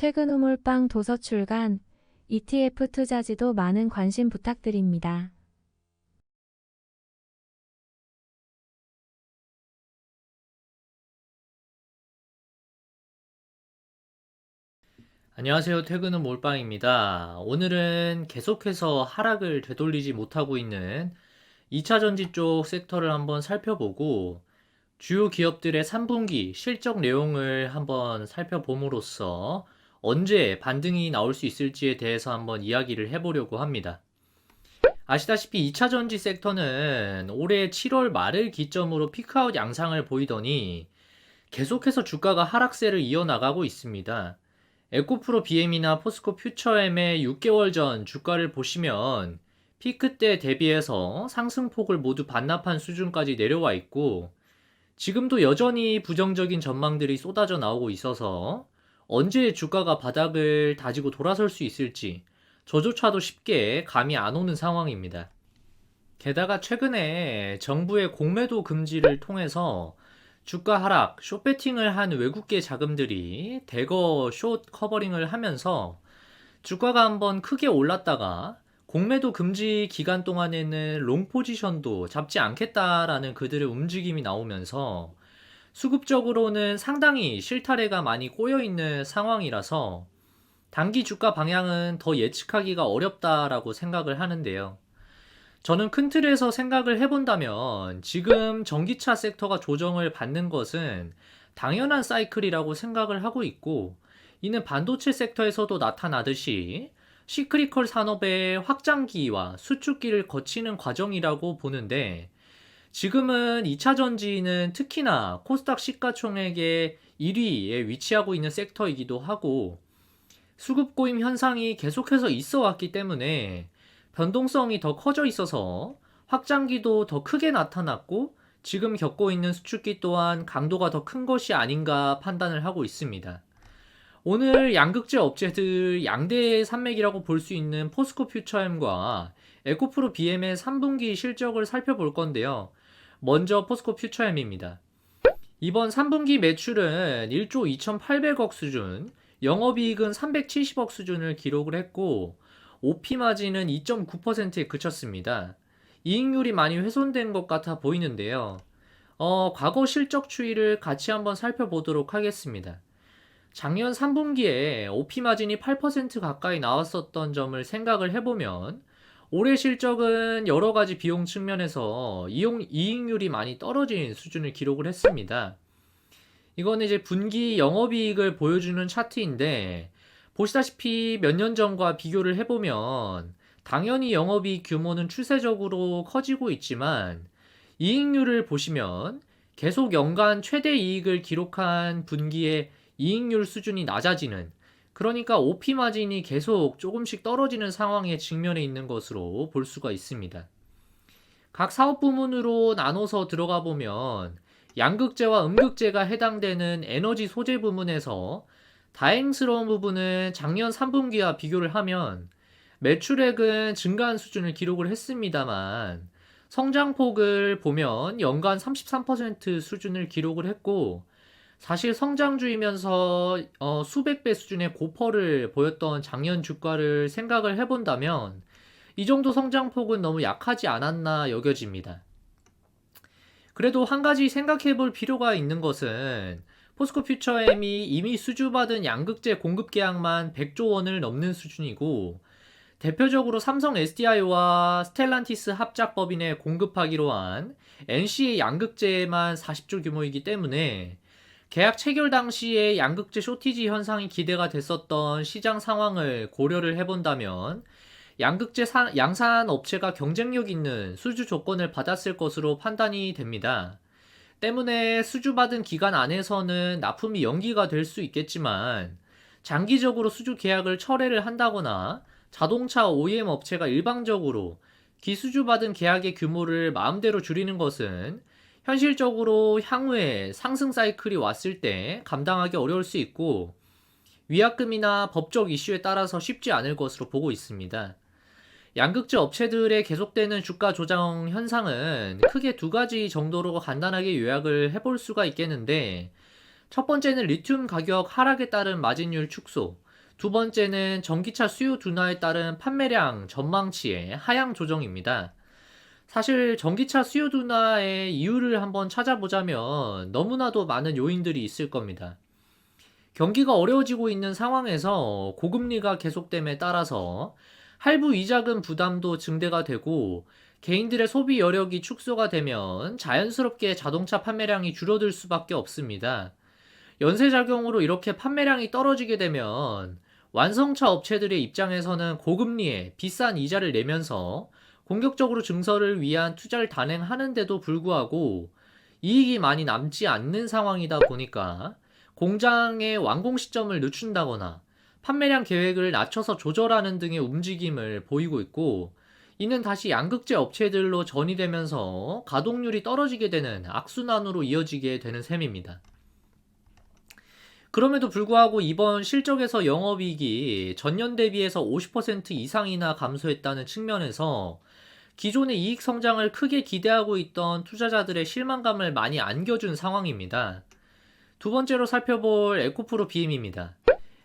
퇴근 후 몰빵 도서 출간, ETF 투자지도 많은 관심 부탁드립니다. 안녕하세요. 퇴근은 몰빵입니다. 오늘은 계속해서 하락을 되돌리지 못하고 있는 2차 전지 쪽 섹터를 한번 살펴보고 주요 기업들의 3분기 실적 내용을 한번 살펴봄으로써 언제 반등이 나올 수 있을지에 대해서 한번 이야기를 해보려고 합니다. 아시다시피 2차 전지 섹터는 올해 7월 말을 기점으로 피크아웃 양상을 보이더니 계속해서 주가가 하락세를 이어나가고 있습니다. 에코프로 BM이나 포스코 퓨처엠의 6개월 전 주가를 보시면 피크 때 대비해서 상승폭을 모두 반납한 수준까지 내려와 있고 지금도 여전히 부정적인 전망들이 쏟아져 나오고 있어서 언제 주가가 바닥을 다지고 돌아설 수 있을지 저조차도 쉽게 감이 안 오는 상황입니다. 게다가 최근에 정부의 공매도 금지를 통해서 주가 하락, 숏배팅을 한 외국계 자금들이 대거 숏 커버링을 하면서 주가가 한번 크게 올랐다가 공매도 금지 기간 동안에는 롱 포지션도 잡지 않겠다라는 그들의 움직임이 나오면서 수급적으로는 상당히 실타래가 많이 꼬여 있는 상황이라서 단기 주가 방향은 더 예측하기가 어렵다라고 생각을 하는데요. 저는 큰 틀에서 생각을 해본다면 지금 전기차 섹터가 조정을 받는 것은 당연한 사이클이라고 생각을 하고 있고 이는 반도체 섹터에서도 나타나듯이 시크리컬 산업의 확장기와 수축기를 거치는 과정이라고 보는데 지금은 2차 전지는 특히나 코스닥 시가총액의 1위에 위치하고 있는 섹터이기도 하고 수급 고임 현상이 계속해서 있어 왔기 때문에 변동성이 더 커져 있어서 확장기도 더 크게 나타났고 지금 겪고 있는 수축기 또한 강도가 더 큰 것이 아닌가 판단을 하고 있습니다. 오늘 양극재 업체들 양대 산맥이라고 볼 수 있는 포스코 퓨처엠과 에코프로 BM의 3분기 실적을 살펴볼 건데요. 먼저 포스코 퓨처엠입니다. 이번 3분기 매출은 1조 2,800억 수준, 영업이익은 370억 수준을 기록을 했고 OP 마진은 2.9%에 그쳤습니다. 이익률이 많이 훼손된 것 같아 보이는데요. 과거 실적 추이를 같이 한번 살펴보도록 하겠습니다. 작년 3분기에 OP 마진이 8% 가까이 나왔었던 점을 생각을 해보면 올해 실적은 여러 가지 비용 측면에서 이익률이 많이 떨어진 수준을 기록을 했습니다. 이거는 이제 분기 영업이익을 보여주는 차트인데 보시다시피 몇 년 전과 비교를 해보면 당연히 영업이익 규모는 추세적으로 커지고 있지만 이익률을 보시면 계속 연간 최대 이익을 기록한 분기의 이익률 수준이 낮아지는 그러니까 OP 마진이 계속 조금씩 떨어지는 상황에 직면해 있는 것으로 볼 수가 있습니다. 각 사업 부문으로 나눠서 들어가 보면 양극재와 음극재가 해당되는 에너지 소재 부문에서 다행스러운 부분은 작년 3분기와 비교를 하면 매출액은 증가한 수준을 기록을 했습니다만 성장폭을 보면 연간 33% 수준을 기록을 했고 사실 성장주이면서 수백 배 수준의 고퍼를 보였던 작년 주가를 생각을 해본다면 이 정도 성장폭은 너무 약하지 않았나 여겨집니다. 그래도 한 가지 생각해 볼 필요가 있는 것은 포스코 퓨처엠이 이미 수주받은 양극재 공급 계약만 100조 원을 넘는 수준이고 대표적으로 삼성 SDI와 스텔란티스 합작법인에 공급하기로 한 NC의 양극재만 40조 규모이기 때문에 계약 체결 당시에 양극재 쇼티지 현상이 기대가 됐었던 시장 상황을 고려를 해본다면 양극재 양산 업체가 경쟁력 있는 수주 조건을 받았을 것으로 판단이 됩니다. 때문에 수주받은 기간 안에서는 납품이 연기가 될 수 있겠지만 장기적으로 수주 계약을 철회를 한다거나 자동차 OEM 업체가 일방적으로 기수주받은 계약의 규모를 마음대로 줄이는 것은 현실적으로 향후에 상승 사이클이 왔을 때 감당하기 어려울 수 있고 위약금이나 법적 이슈에 따라서 쉽지 않을 것으로 보고 있습니다. 양극재 업체들의 계속되는 주가 조정 현상은 크게 두 가지 정도로 간단하게 요약을 해볼 수가 있겠는데 첫 번째는 리튬 가격 하락에 따른 마진율 축소, 두 번째는 전기차 수요 둔화에 따른 판매량 전망치의 하향 조정입니다. 사실 전기차 수요 둔화의 이유를 한번 찾아보자면 너무나도 많은 요인들이 있을 겁니다. 경기가 어려워지고 있는 상황에서 고금리가 계속됨에 따라서 할부 이자금 부담도 증대가 되고 개인들의 소비 여력이 축소가 되면 자연스럽게 자동차 판매량이 줄어들 수밖에 없습니다. 연쇄작용으로 이렇게 판매량이 떨어지게 되면 완성차 업체들의 입장에서는 고금리에 비싼 이자를 내면서 공격적으로 증설을 위한 투자를 단행하는데도 불구하고 이익이 많이 남지 않는 상황이다 보니까 공장의 완공 시점을 늦춘다거나 판매량 계획을 낮춰서 조절하는 등의 움직임을 보이고 있고, 이는 다시 양극재 업체들로 전이되면서 가동률이 떨어지게 되는 악순환으로 이어지게 되는 셈입니다. 그럼에도 불구하고 이번 실적에서 영업이익이 전년 대비해서 50% 이상이나 감소했다는 측면에서 기존의 이익 성장을 크게 기대하고 있던 투자자들의 실망감을 많이 안겨준 상황입니다. 두 번째로 살펴볼 에코프로 BM입니다.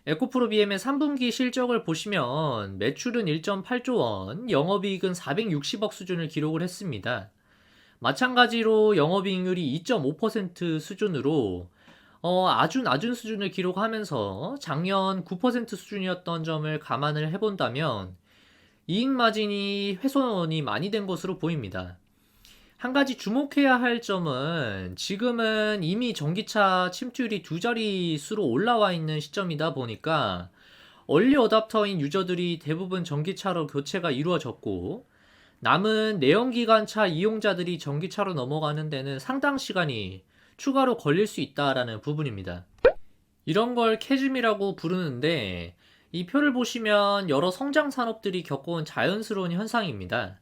에코프로 BM의 3분기 실적을 보시면 매출은 1.8조 원, 영업이익은 460억 수준을 기록을 했습니다. 마찬가지로 영업이익률이 2.5% 수준으로 아주 낮은 수준을 기록하면서 작년 9% 수준이었던 점을 감안을 해본다면 이익 마진이 훼손이 많이 된 것으로 보입니다. 한 가지 주목해야 할 점은 지금은 이미 전기차 침투율이 두 자릿수로 올라와 있는 시점이다 보니까 얼리 어답터인 유저들이 대부분 전기차로 교체가 이루어졌고, 남은 내연기관차 이용자들이 전기차로 넘어가는 데는 상당 시간이 추가로 걸릴 수 있다라는 부분입니다. 이런 걸 캐즘이라고 부르는데, 이 표를 보시면 여러 성장 산업들이 겪어온 자연스러운 현상입니다.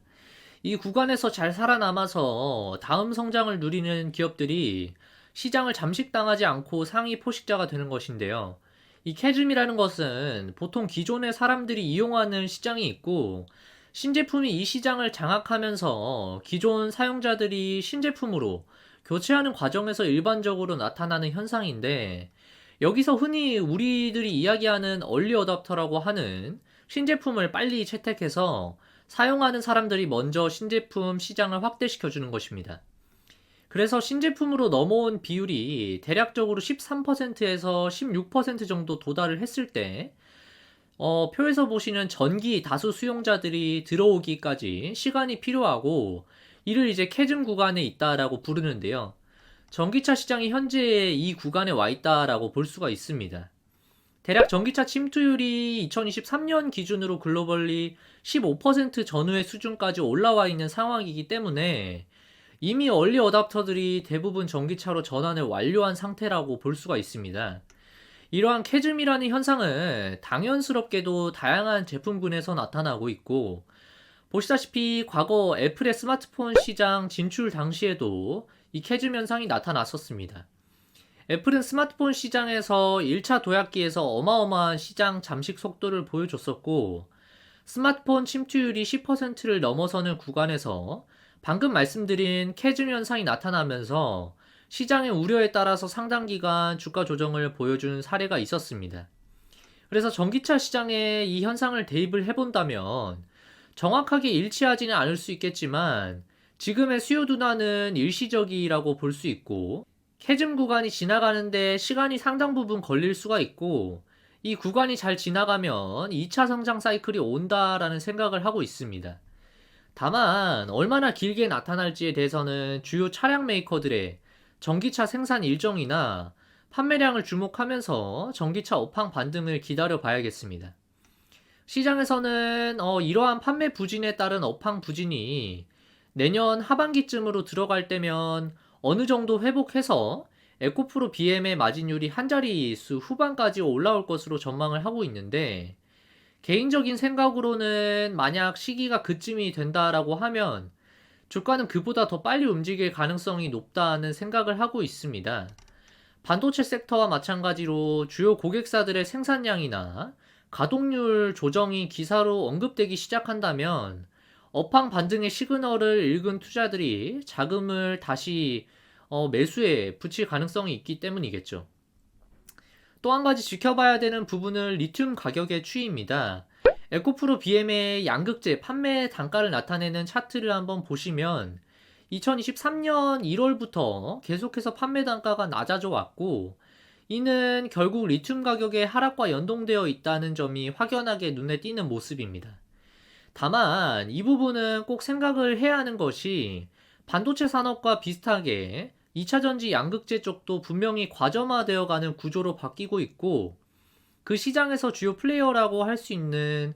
이 구간에서 잘 살아남아서 다음 성장을 누리는 기업들이 시장을 잠식당하지 않고 상위 포식자가 되는 것인데요. 이 캐즘이라는 것은 보통 기존의 사람들이 이용하는 시장이 있고, 신제품이 이 시장을 장악하면서 기존 사용자들이 신제품으로 교체하는 과정에서 일반적으로 나타나는 현상인데, 여기서 흔히 우리들이 이야기하는 얼리 어답터라고 하는 신제품을 빨리 채택해서 사용하는 사람들이 먼저 신제품 시장을 확대시켜 주는 것입니다. 그래서 신제품으로 넘어온 비율이 대략적으로 13%에서 16% 정도 도달을 했을 때, 표에서 보시는 전기 다수 수용자들이 들어오기까지 시간이 필요하고, 이를 이제 캐즘 구간에 있다라고 부르는데요. 전기차 시장이 현재 이 구간에 와 있다라고 볼 수가 있습니다. 대략 전기차 침투율이 2023년 기준으로 글로벌리 15% 전후의 수준까지 올라와 있는 상황이기 때문에 이미 얼리 어답터들이 대부분 전기차로 전환을 완료한 상태라고 볼 수가 있습니다. 이러한 캐즘이라는 현상은 당연스럽게도 다양한 제품군에서 나타나고 있고, 보시다시피 과거 애플의 스마트폰 시장 진출 당시에도 이 캐즘 현상이 나타났었습니다. 애플은 스마트폰 시장에서 1차 도약기에서 어마어마한 시장 잠식 속도를 보여줬었고, 스마트폰 침투율이 10%를 넘어서는 구간에서 방금 말씀드린 캐즘 현상이 나타나면서 시장의 우려에 따라서 상당 기간 주가 조정을 보여준 사례가 있었습니다. 그래서 전기차 시장에 이 현상을 대입을 해본다면 정확하게 일치하지는 않을 수 있겠지만 지금의 수요 둔화는 일시적이라고 볼 수 있고, 캐즘 구간이 지나가는데 시간이 상당 부분 걸릴 수가 있고, 이 구간이 잘 지나가면 2차 성장 사이클이 온다라는 생각을 하고 있습니다. 다만 얼마나 길게 나타날지에 대해서는 주요 차량 메이커들의 전기차 생산 일정이나 판매량을 주목하면서 전기차 업황 반등을 기다려 봐야겠습니다. 시장에서는 이러한 판매 부진에 따른 업황 부진이 내년 하반기쯤으로 들어갈 때면 어느 정도 회복해서 에코프로 BM의 마진율이 한 자릿수 후반까지 올라올 것으로 전망을 하고 있는데, 개인적인 생각으로는 만약 시기가 그쯤이 된다라고 하면 주가는 그보다 더 빨리 움직일 가능성이 높다는 생각을 하고 있습니다. 반도체 섹터와 마찬가지로 주요 고객사들의 생산량이나 가동률 조정이 기사로 언급되기 시작한다면 업황 반등의 시그널을 읽은 투자들이 자금을 다시 매수에 붙일 가능성이 있기 때문이겠죠. 또 한 가지 지켜봐야 되는 부분은 리튬 가격의 추이입니다. 에코프로 BM의 양극재 판매 단가를 나타내는 차트를 한번 보시면 2023년 1월부터 계속해서 판매 단가가 낮아져 왔고, 이는 결국 리튬 가격의 하락과 연동되어 있다는 점이 확연하게 눈에 띄는 모습입니다. 다만 이 부분은 꼭 생각을 해야 하는 것이, 반도체 산업과 비슷하게 2차전지 양극재 쪽도 분명히 과점화되어 가는 구조로 바뀌고 있고, 그 시장에서 주요 플레이어라고 할 수 있는,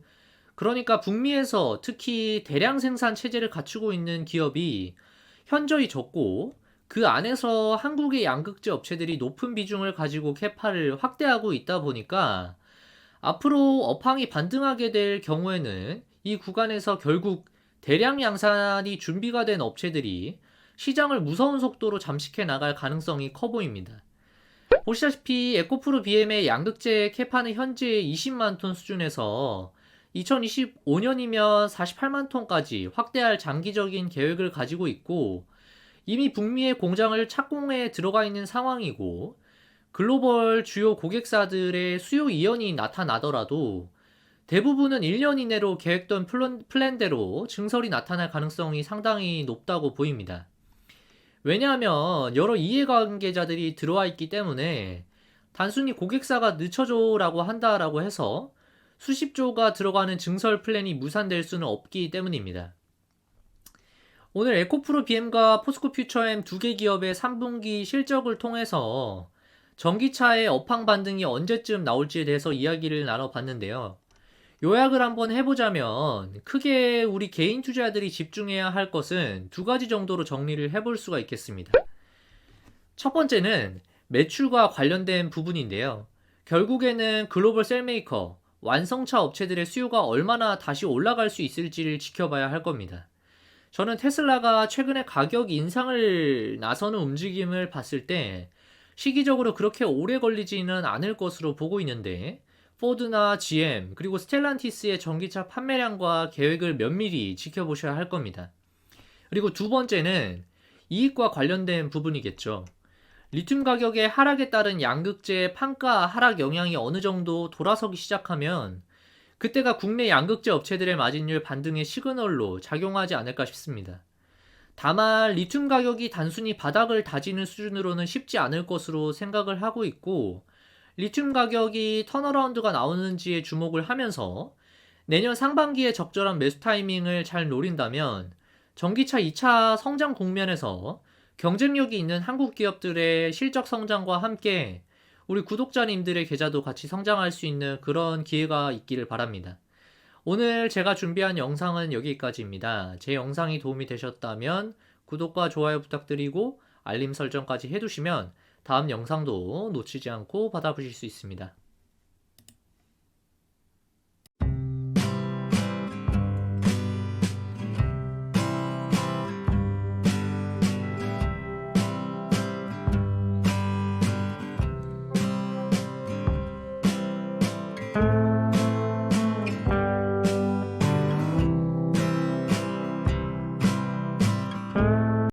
그러니까 북미에서 특히 대량 생산 체제를 갖추고 있는 기업이 현저히 적고, 그 안에서 한국의 양극재 업체들이 높은 비중을 가지고 캐파를 확대하고 있다 보니까 앞으로 업황이 반등하게 될 경우에는 이 구간에서 결국 대량 양산이 준비가 된 업체들이 시장을 무서운 속도로 잠식해 나갈 가능성이 커 보입니다. 보시다시피 에코프로 BM의 양극재 캐파는 현재 20만 톤 수준에서 2025년이면 48만 톤까지 확대할 장기적인 계획을 가지고 있고, 이미 북미의 공장을 착공에 들어가 있는 상황이고, 글로벌 주요 고객사들의 수요 이연이 나타나더라도 대부분은 1년 이내로 계획된 플랜대로 증설이 나타날 가능성이 상당히 높다고 보입니다. 왜냐하면 여러 이해관계자들이 들어와 있기 때문에 단순히 고객사가 늦춰줘라고 한다라고 해서 수십 조가 들어가는 증설 플랜이 무산될 수는 없기 때문입니다. 오늘 에코프로 BM과 포스코 퓨처엠 두 개 기업의 3분기 실적을 통해서 전기차의 업황 반등이 언제쯤 나올지에 대해서 이야기를 나눠봤는데요. 요약을 한번 해보자면 크게 우리 개인 투자자들이 집중해야 할 것은 두 가지 정도로 정리를 해볼 수가 있겠습니다. 첫 번째는 매출과 관련된 부분인데요. 결국에는 글로벌 셀메이커, 완성차 업체들의 수요가 얼마나 다시 올라갈 수 있을지를 지켜봐야 할 겁니다. 저는 테슬라가 최근에 가격 인상을 나서는 움직임을 봤을 때 시기적으로 그렇게 오래 걸리지는 않을 것으로 보고 있는데, 포드나 GM 그리고 스텔란티스의 전기차 판매량과 계획을 면밀히 지켜보셔야 할 겁니다. 그리고 두 번째는 이익과 관련된 부분이겠죠. 리튬 가격의 하락에 따른 양극재 판가 하락 영향이 어느 정도 돌아서기 시작하면 그때가 국내 양극재 업체들의 마진율 반등의 시그널로 작용하지 않을까 싶습니다. 다만 리튬 가격이 단순히 바닥을 다지는 수준으로는 쉽지 않을 것으로 생각을 하고 있고, 리튬 가격이 턴어라운드가 나오는지에 주목을 하면서 내년 상반기에 적절한 매수 타이밍을 잘 노린다면 전기차 2차 성장 국면에서 경쟁력이 있는 한국 기업들의 실적 성장과 함께 우리 구독자님들의 계좌도 같이 성장할 수 있는 그런 기회가 있기를 바랍니다. 오늘 제가 준비한 영상은 여기까지입니다. 제 영상이 도움이 되셨다면 구독과 좋아요 부탁드리고 알림 설정까지 해두시면 다음 영상도 놓치지 않고 받아보실 수 있습니다.